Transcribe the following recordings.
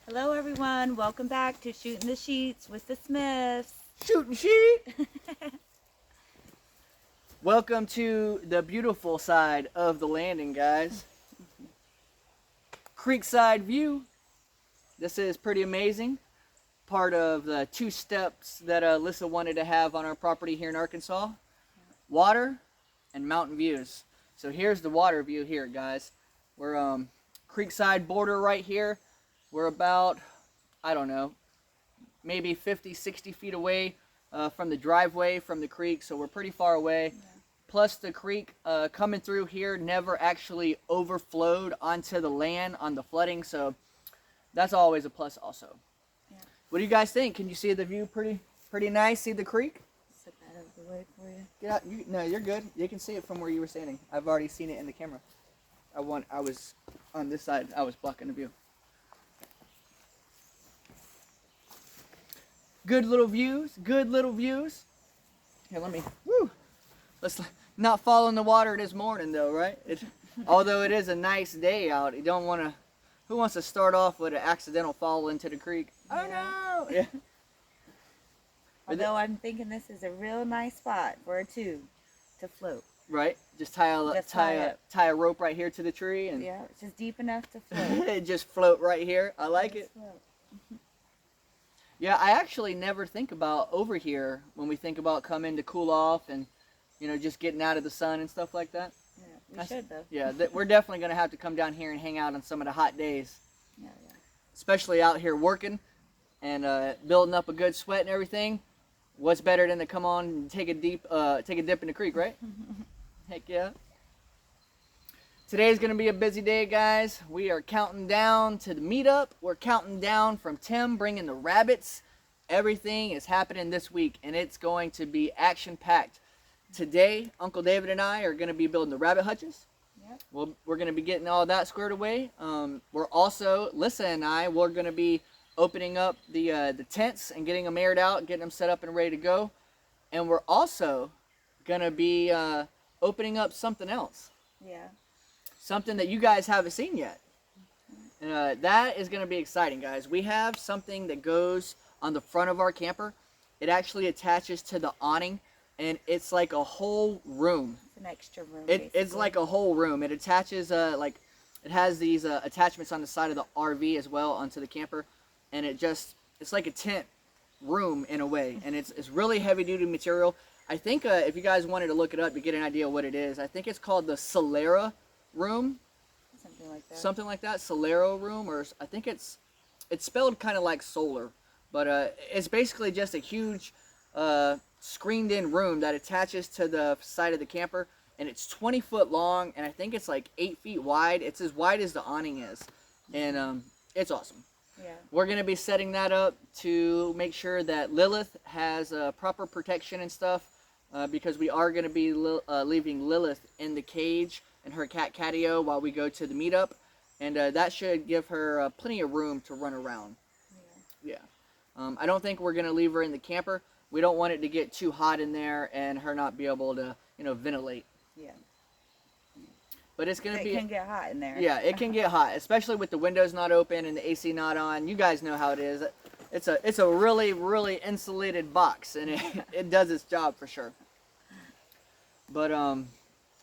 Hello, everyone. Welcome back to Shooting the Sheets with the Smiths. Shooting sheet. Welcome to the beautiful side of the landing, guys. Creekside view. This is pretty amazing. Part of the 2 steps that Alyssa wanted to have on our property here in Arkansas. Water and mountain views. So here's the water view here, guys. We're creekside border right here. We're about, I don't know, maybe 50, 60 feet away from the driveway from the creek, so we're pretty far away. Yeah. Plus the creek coming through here never actually overflowed onto the land on the flooding, so that's always a plus also. Yeah. What do you guys think? Can you see the view pretty nice? See the creek? Set that out of the way for you. Get out. No, you're good. You can see it from where you were standing. I've already seen it in the camera. I was on this side. I was blocking the view. Good little views. Good little views. Here, let's not fall in the water this morning, though, right? Although it is a nice day out, you don't want to. Who wants to start off with an accidental fall into the creek? Yeah. Oh no! Yeah. Although I'm thinking this is a real nice spot for a tube to float. Right. Just tie a rope right here to the tree, and yeah, it's just deep enough to float. It just float right here. I like it. Float. Yeah, I actually never think about over here when we think about coming to cool off and, just getting out of the sun and stuff like that. Yeah, we should though. Yeah, we're definitely going to have to come down here and hang out on some of the hot days. Yeah. Especially out here working and building up a good sweat and everything. What's better than to come on and take a dip in the creek, right? Heck yeah. Today's going to be a busy day, guys. We are counting down to the meetup. We're counting down from Tim bringing the rabbits. Everything is happening this week, and it's going to be action-packed. Today, Uncle David and I are going to be building the rabbit hutches. Yep. We're going to be getting all that squared away. We're also, Lissa and I, we're going to be opening up the tents and getting them aired out, getting them set up and ready to go. And we're also going to be opening up something else. Yeah. Something that you guys haven't seen yet. That is going to be exciting, guys. We have something that goes on the front of our camper. It actually attaches to the awning, and it's like a whole room. It's an extra room. It's like a whole room. It attaches, it has these attachments on the side of the RV as well onto the camper, and it's like a tent room in a way, and it's really heavy-duty material. I think if you guys wanted to look it up to get an idea of what it is, I think it's called the Solera room, something like that. Solero room, or I think it's spelled kind of like solar, but it's basically just a huge screened in room that attaches to the side of the camper, and it's 20 foot long, and I think it's like 8 feet wide. It's as wide as the awning is, and it's awesome. Yeah. We're going to be setting that up to make sure that Lilith has proper protection and stuff, because we are going to be leaving Lilith in the cage and her catio while we go to the meetup, and that should give her plenty of room to run around. Yeah. I don't think we're going to leave her in the camper. We don't want it to get too hot in there and her not be able to, ventilate. Yeah. But it's going to be... It can get hot in there. Yeah, it can get hot, especially with the windows not open and the AC not on. You guys know how it is. It's a really, really insulated box, and it does its job for sure. But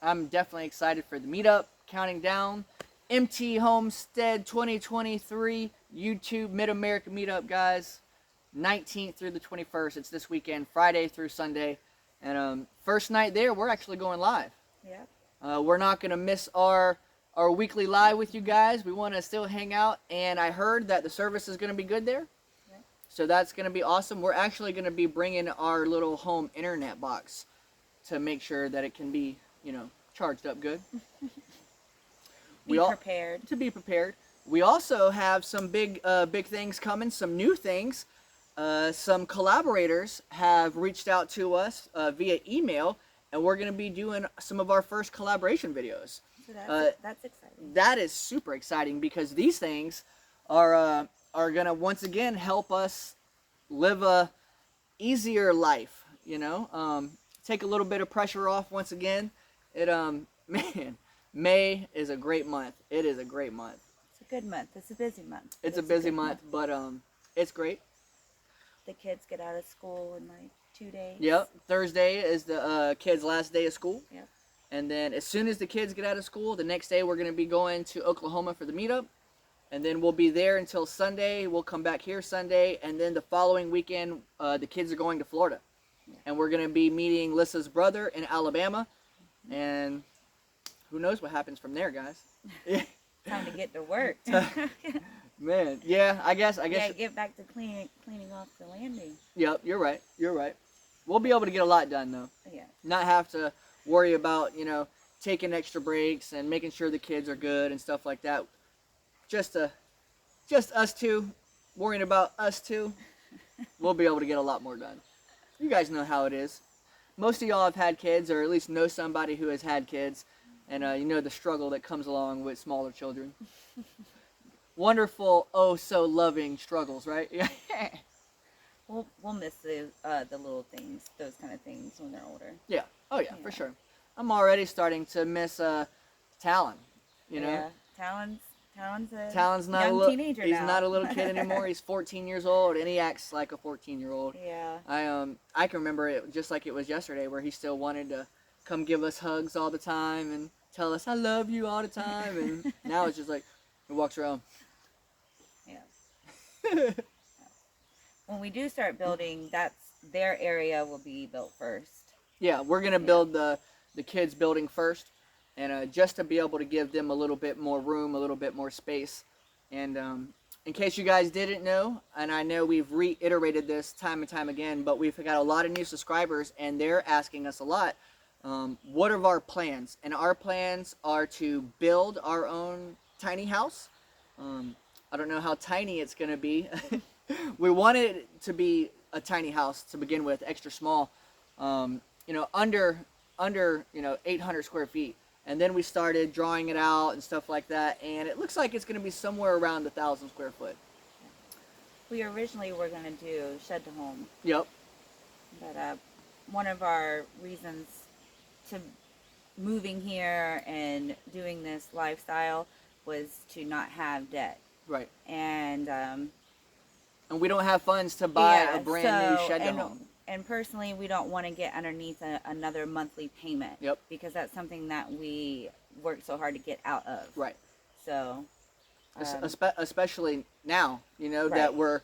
I'm definitely excited for the meetup, counting down. MT Homestead 2023 YouTube Mid-America Meetup, guys. 19th through the 21st. It's this weekend, Friday through Sunday. And first night there, we're actually going live. Yeah. We're not going to miss our weekly live with you guys. We want to still hang out. And I heard that the service is going to be good there. Yeah. So that's going to be awesome. We're actually going to be bringing our little home internet box to make sure that it can be, charged up good. Be prepared. To be prepared. We also have some big things coming, some new things. Some collaborators have reached out to us via email, and we're going to be doing some of our first collaboration videos. So that's exciting. That is super exciting, because these things are going to once again help us live a easier life, take a little bit of pressure off once again. Man, May is a great month. It is a great month. It's a good month. It's a busy month. It's a good busy month, but it's great. The kids get out of school in like 2 days. Yep. Thursday is the kids' last day of school. Yep. And then as soon as the kids get out of school, the next day we're going to be going to Oklahoma for the meetup. And then we'll be there until Sunday. We'll come back here Sunday. And then the following weekend, the kids are going to Florida. Yeah. And we're going to be meeting Lissa's brother in Alabama. And who knows what happens from there, guys. Time to get to work. Man, yeah, I guess. Yeah, get back to cleaning off the landing. Yep, you're right. You're right. We'll be able to get a lot done, though. Yeah. Not have to worry about, taking extra breaks and making sure the kids are good and stuff like that. Just us two, worrying about us two, we'll be able to get a lot more done. You guys know how it is. Most of y'all have had kids, or at least know somebody who has had kids, and you know the struggle that comes along with smaller children. Wonderful, oh so loving struggles, right? We'll miss the little things, those kind of things when they're older. Yeah. Oh yeah, for sure. I'm already starting to miss Talon. Yeah. Talon's a Talon's not young a little teenager he's now. not a little kid anymore. He's 14 years old and he acts like a 14-year-old. Yeah. I can remember it just like it was yesterday where he still wanted to come give us hugs all the time and tell us I love you all the time, and now it's just like he walks around. Yeah. When we do start building, their area will be built first. Yeah, we're gonna build the kids' building first, and just to be able to give them a little bit more room, a little bit more space. And in case you guys didn't know, and I know we've reiterated this time and time again, but we've got a lot of new subscribers, and they're asking us a lot, what are our plans? And our plans are to build our own tiny house. I don't know how tiny it's gonna be. We wanted it to be a tiny house to begin with, extra small, under 800 square feet. And then we started drawing it out and stuff like that, and it looks like it's going to be somewhere around 1,000 square foot. We originally were going to do shed to home. Yep. But one of our reasons to moving here and doing this lifestyle was to not have debt. Right. And we don't have funds to buy a brand new shed to home. And personally, we don't want to get underneath another monthly payment. Yep. Because that's something that we worked so hard to get out of. Right. So. Especially now, right. that we're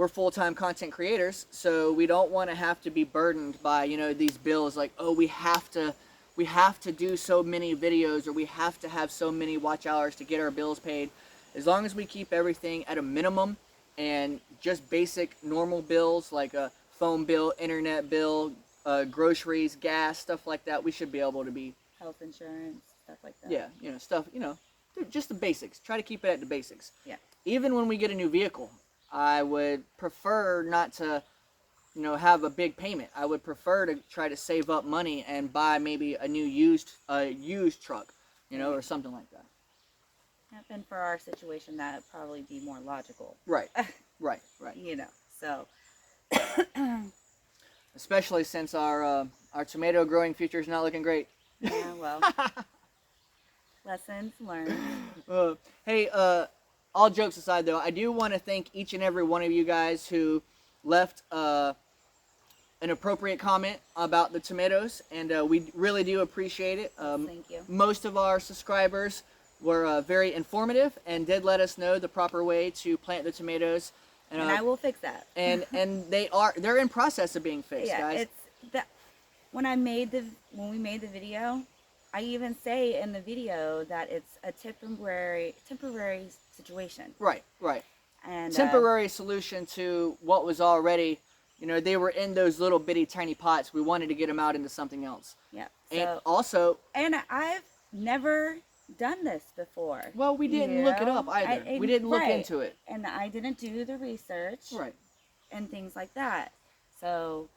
full-time content creators, so we don't want to have to be burdened by these bills like, oh, we have to do so many videos, or we have to have so many watch hours to get our bills paid. As long as we keep everything at a minimum and just basic normal bills like a phone bill, internet bill, groceries, gas, stuff like that, we should be able to be... Health insurance, stuff like that. Yeah, stuff, just the basics. Try to keep it at the basics. Yeah. Even when we get a new vehicle, I would prefer not to, have a big payment. I would prefer to try to save up money and buy maybe a new used truck, or something like that. And for our situation, that would probably be more logical. Right, right. So. Especially since our tomato growing future is not looking great. Yeah, well. Lessons learned. Hey, all jokes aside, though, I do want to thank each and every one of you guys who left an appropriate comment about the tomatoes, and we really do appreciate it. Thank you. Most of our subscribers were very informative and did let us know the proper way to plant the tomatoes. And I will fix that. and they're in process of being fixed, guys. It's that when we made the video, I even say in the video that it's a temporary situation. Right. And temporary solution to what was already, they were in those little bitty tiny pots. We wanted to get them out into something else. Yeah. And also, and I've never done this before. Well, we didn't look it up either. We didn't look into it. And I didn't do the research. Right. And things like that. So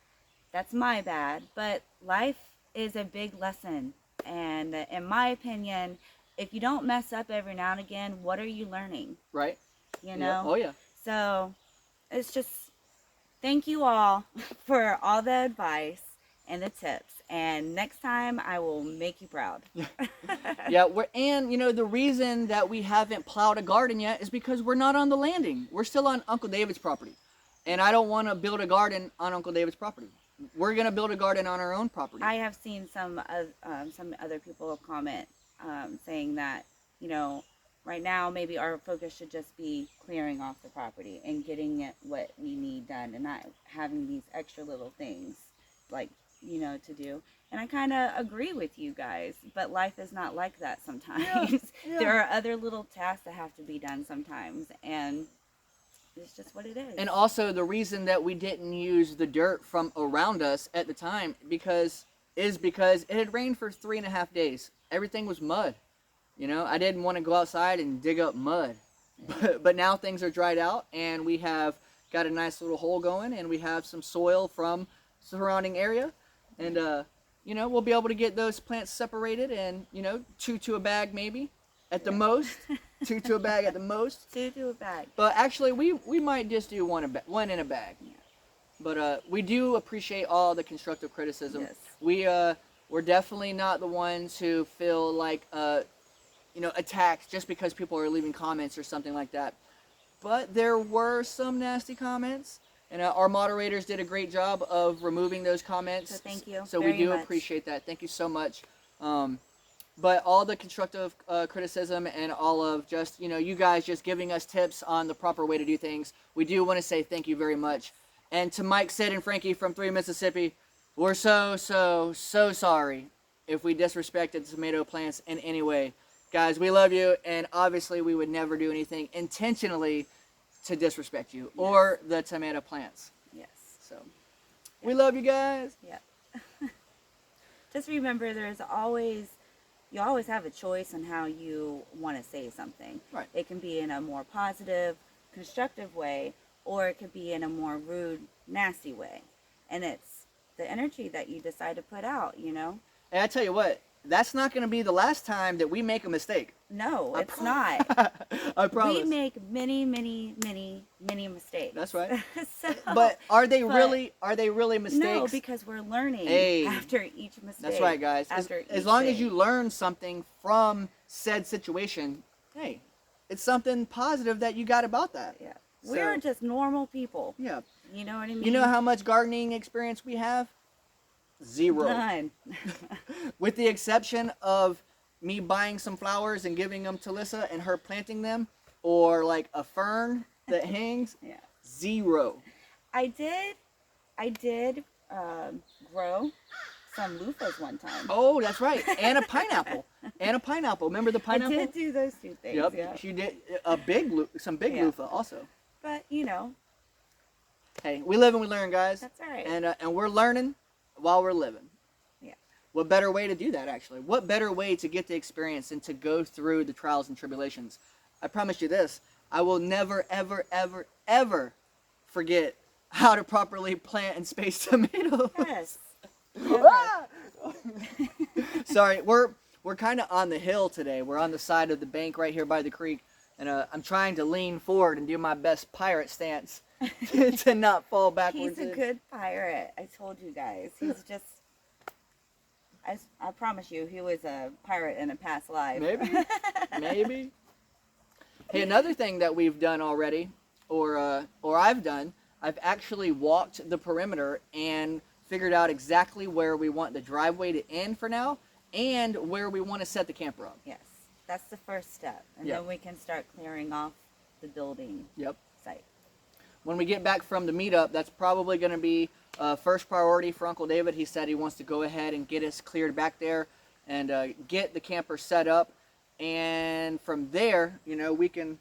that's my bad. But life is a big lesson. And in my opinion, if you don't mess up every now and again, what are you learning? Right. Yeah. Oh, yeah. So it's just, thank you all for all the advice. and the tips. And next time I will make you proud. Yeah, and you know the reason that we haven't plowed a garden yet is because we're not on the landing. We're still on Uncle David's property, and I don't want to build a garden on Uncle David's property. We're gonna build a garden on our own property. I have seen some other people comment saying that, you know, right now maybe our focus should just be clearing off the property and getting it what we need done, and not having these extra little things like, you know, to do. And I kind of agree with you guys, but life is not like that sometimes. Yeah. There are other little tasks that have to be done sometimes, and it's just what it is. And also the reason that we didn't use the dirt from around us at the time because it had rained for 3.5 days. Everything was mud. You know, I didn't want to go outside and dig up mud. But now things are dried out, and we have got a nice little hole going, and we have some soil from surrounding area. And, you know, we'll be able to get those plants separated and, you know, 2 to a bag maybe at the most. 2 to a bag at the most. 2 to a bag. But actually, we might just do one in a bag. Yeah. But we do appreciate all the constructive criticism. Yes. We're definitely not the ones who feel like you know, attacked just because people are leaving comments or something like that. But there were some nasty comments, and our moderators did a great job of removing those comments. So thank you. So we do appreciate that. Thank you so much. But all the constructive criticism and all of just, you know, you guys just giving us tips on the proper way to do things, we do want to say thank you very much. And to Mike, Sid, and Frankie from 3 Mississippi, we're so sorry if we disrespected tomato plants in any way. Guys, we love you, and obviously we would never do anything intentionally to disrespect you or the tomato plants. Yes. So, we love you guys. Yeah. Just remember, you always have a choice on how you want to say something. Right. It can be in a more positive, constructive way, or it could be in a more rude, nasty way. And it's the energy that you decide to put out, you know? And I tell you what, that's not going to be the last time that we make a mistake. No, it's not. I promise. We make many mistakes. That's right. So, But are they really mistakes? No, because we're learning after each mistake. That's right, guys. As long as you learn something from said situation, hey, it's something positive that you got about that. Yeah. So, We're just normal people. Yeah. You know what I mean? You know how much gardening experience we have? Zero. None. With the exception of me buying some flowers and giving them to Lissa and her planting them, or like a fern that hangs. Yeah. Zero. I did grow some loofahs one time. Oh, that's right. And a pineapple. Remember the pineapple? I did do those two things. Yep. Yeah. She did some big loofah also. But you know. Hey, we live and we learn, guys. That's right. And we're learning while we're living. Yeah. What better way to do that, actually? What better way to get the experience and to go through the trials and tribulations? I promise you this. I will never, ever, ever, ever forget how to properly plant and space tomatoes. Yes. Sorry, we're kind of on the hill today. We're on the side of the bank right here by the creek. And I'm trying to lean forward and do my best pirate stance to not fall backwards. He's a good pirate. I told you guys. He's just... I promise you, he was a pirate in a past life. Maybe. Hey, another thing that we've done already, or I've done, I've actually walked the perimeter and figured out exactly where we want the driveway to end for now, and where we want to set the camper up. Yes, that's the first step, and then we can start clearing off the building site. When we get back from the meetup, that's probably going to be first priority for Uncle David. He said he wants to go ahead and get us cleared back there and get the camper set up. And from there, you know, we can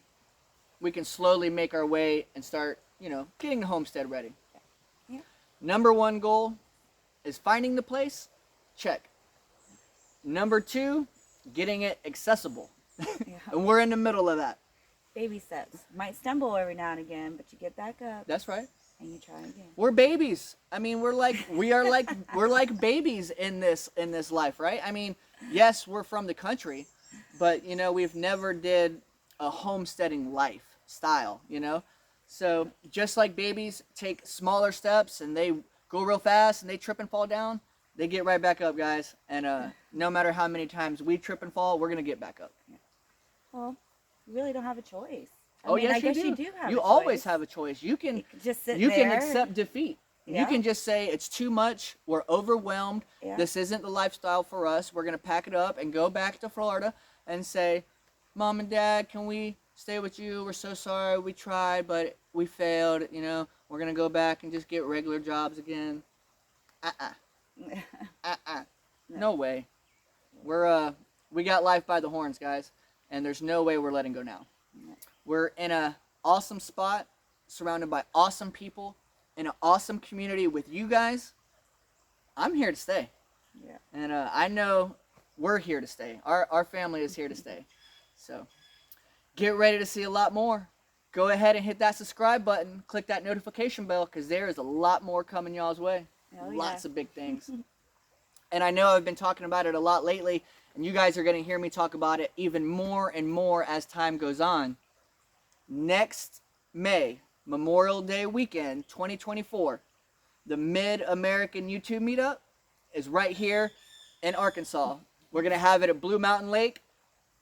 slowly make our way and start, you know, getting the homestead ready. Yeah. Number 1 goal is finding the place. Check. Number 2, getting it accessible. Yeah. And we're in the middle of that. Baby steps. Might stumble every now and again, but you get back up. That's right. And you try again. We're babies. I mean, we're like babies in this life, right? I mean, yes, we're from the country, but you know, we've never did a homesteading lifestyle, you know? So just like babies take smaller steps and they go real fast and they trip and fall down, they get right back up, guys. And no matter how many times we trip and fall, we're gonna get back up. Well, you really don't have a choice. Yes, I guess you do. you do have You a always choice. have a choice. You can just sit you there. can accept defeat. You Yeah. can just say it's too much. We're overwhelmed. Yeah. This isn't the lifestyle for us. We're gonna pack it up and go back to Florida and say, Mom and Dad, can we stay with you? We're so sorry. We tried, but we failed. You know, we're gonna go back and just get regular jobs again. No way. We got life by the horns, guys, and there's no way we're letting go now. We're in a awesome spot, surrounded by awesome people, in an awesome community with you guys. I'm here to stay. Yeah. And I know we're here to stay. Our family is here to stay. So get ready to see a lot more. Go ahead and hit that subscribe button. Click that notification bell, because there is a lot more coming y'all's way. Oh, yeah. Lots of big things. And I know I've been talking about it a lot lately, and you guys are going to hear me talk about it even more and more as time goes on. Next May, Memorial Day weekend 2024, the Mid-American YouTube Meetup is right here in Arkansas. We're going to have it at Blue Mountain Lake,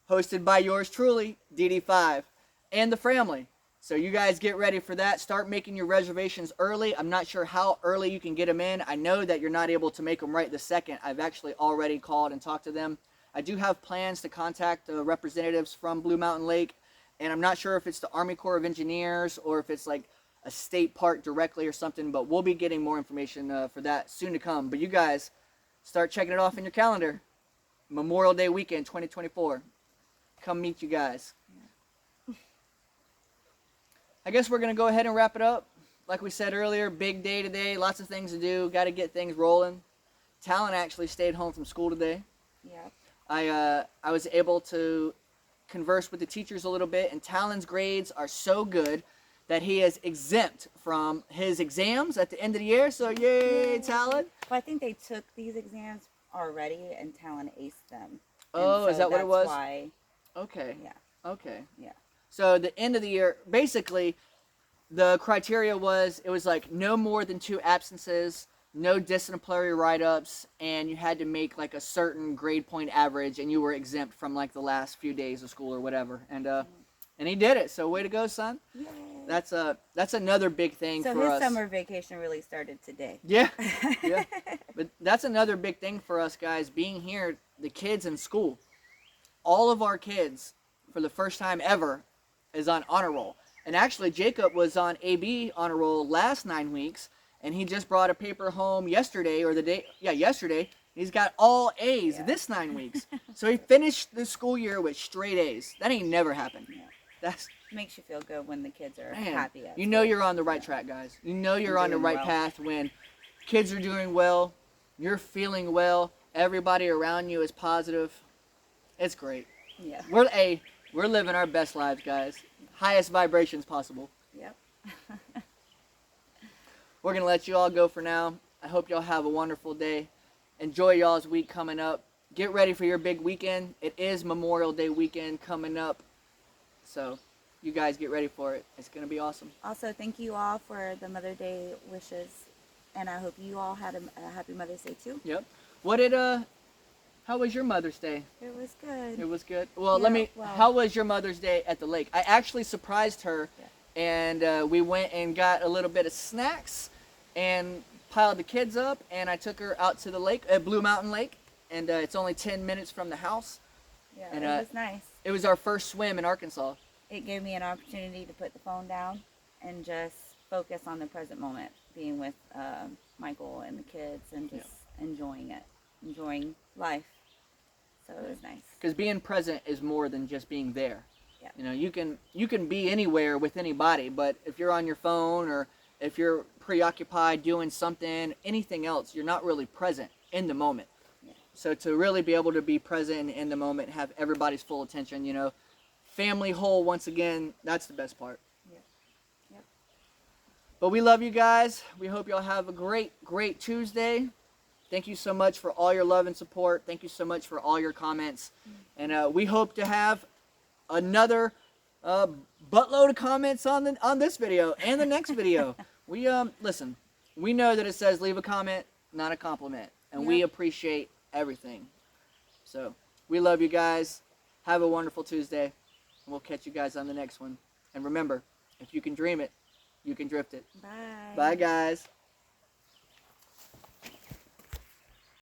hosted by yours truly, DD5, and the family. So you guys get ready for that. Start making your reservations early. I'm not sure how early you can get them in. I know that you're not able to make them right this second. I've actually already called and talked to them. I do have plans to contact the representatives from Blue Mountain Lake, and I'm not sure if it's the Army Corps of Engineers or if it's like a state park directly or something, but we'll be getting more information for that soon to come. But you guys, start checking it off in your calendar. Memorial Day weekend 2024. Come meet you guys. I guess we're going to go ahead and wrap it up. Like we said earlier, big day today, lots of things to do, got to get things rolling. Talon actually stayed home from school today. Yeah. I was able to converse with the teachers a little bit, and Talon's grades are so good that he is exempt from his exams at the end of the year. So yay, Talon. Well, I think they took these exams already, and Talon aced them. Oh, And is that what it that's was? Why, Okay. yeah. Okay. Yeah. So the end of the year, basically, the criteria was, it was like no more than 2 absences, no disciplinary write-ups, and you had to make like a certain grade point average, and you were exempt from like the last few days of school or whatever. And he did it. So way to go, son. Yay. That's another big thing So for his us. summer vacation really started today. Yeah, yeah. But that's another big thing for us, guys, being here, the kids in school. All of our kids, for the first time ever, is on honor roll. And actually, Jacob was on AB honor roll last 9 weeks, and he just brought a paper home yesterday, yesterday. He's got all A's this 9 weeks. So he finished the school year with straight A's. That ain't never happened. Yeah. That's, Makes you feel good when the kids are man, happy. you know you're on the right track, guys. You know you're on the doing right well. path when kids are doing well, you're feeling well, everybody around you is positive. It's great. Yeah. We're living our best lives, guys. Highest vibrations possible. Yep. We're gonna let you all go for now. I hope y'all have a wonderful day. Enjoy y'all's week coming up. Get ready for your big weekend. It is Memorial Day weekend coming up. So you guys get ready for it. It's gonna be awesome. Also, thank you all for the Mother Day wishes, and I hope you all had a happy Mother's Day too. Yep. How was your Mother's Day? It was good. It was good. Well, Yeah, how was your Mother's Day at the lake? I actually surprised her, and we went and got a little bit of snacks and piled the kids up, and I took her out to the lake, at Blue Mountain Lake, and it's only 10 minutes from the house. Yeah, And, it was nice. It was our first swim in Arkansas. It gave me an opportunity to put the phone down and just focus on the present moment, being with Michael and the kids, and just enjoying it, enjoying life. So it was nice. Because being present is more than just being there. Yeah. You know, you can be anywhere with anybody, but if you're on your phone or if you're preoccupied doing something, anything else, you're not really present in the moment. Yeah. So to really be able to be present in the moment, have everybody's full attention, you know, family whole, once again, that's the best part. Yeah. Yep. But we love you guys. We hope y'all have a great, great Tuesday. Thank you so much for all your love and support. Thank you so much for all your comments. And we hope to have another buttload of comments on this video and the next video. We listen, we know that it says leave a comment, not a compliment. and we Yep. appreciate everything. So we love you guys. Have a wonderful Tuesday, and we'll catch you guys on the next one. And remember, if you can dream it, you can drift it. Bye. Bye, guys.